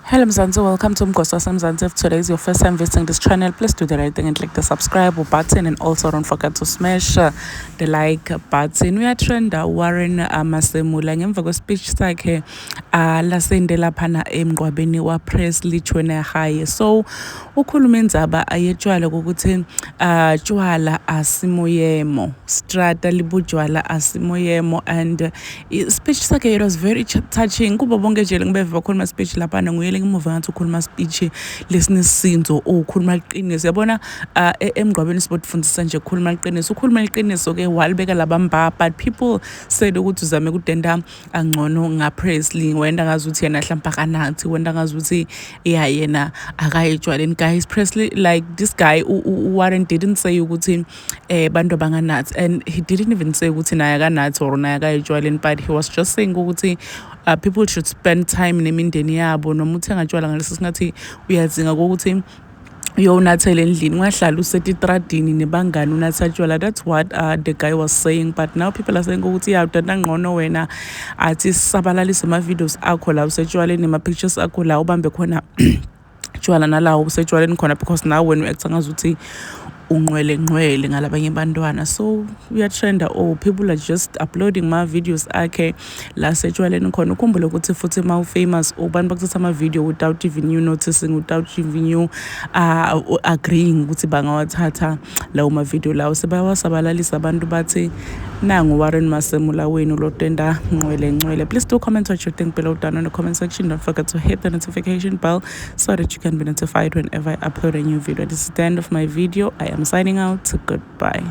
Hello Mzansi, welcome to Mgosa Mzansi. If today is your first time visiting this channel, please do the right thing and click the subscribe button, and also don't forget to smash the like button. We are trenda Warren Masemula ngemva kwespeech sakhe lasende laphana emgwabeni wa press lichwena high. So ukhuluma indzaba ayetshwala ukuthi tshwala asimoyemo, strata libujwala asimoyemo, and speech sakhe it was very touching. Kuba bonke nje ngibeva bakhuluma speech laphana nguyele ngimuva ngathi ukhuluma speech lesinesinzo ukhuluma iqiniso. Yabona emgwabeni sibotfundisa nje ukhuluma iqiniso. Ukhuluma iqiniso ke walibeka labamba, but people said ukuthi uzame ukudenda angcono ngaPresley, wenda ngazi ukuthi yena hlampa kanathi, wenda ngazi ukuthi yena akayetshwaleni. Guys, Presley, like this guy Warren didn't say ukuthi bantu banganathi, and he didn't even say ukuthi naye akanathi or naye akayetshwaleni, but he was just saying ukuthi people should spend time nemindeni yabo. Noma uthenga tshwala ngalesi singathi uyadzinga ukuthi uyonathela endlini, ungahlala usetitradini nebangani unatha tshwala. That's what the guy was saying, but now people are saying ukuthi udanda ngcono wena athi sabalalise ama-videos akho la usetshwaleni, ama-pictures akho la ubambe khona tshwala nalawo usetshwaleni khona, because now when u-acta ngazuthi unqwele ngalabanye bantwana. So uyatrenda, or people are just uploading ma-videos akhe la setshwaleni khona. Ukhumbule ukuthi futhi ma-famous abantu bakuthatha ama-video without even you noticing, without even you agreeing ukuthi bangawathatha lawo ma-video lawo. Sebayawasabalalisa abantu bathi nangu Warren Masemula wenu lotenda ngcwele. Please do comment what you think below down in the comment section. Don't forget to hit the notification bell so that you can be notified whenever I upload a new video. This is the end of my video. I am signing out. Goodbye.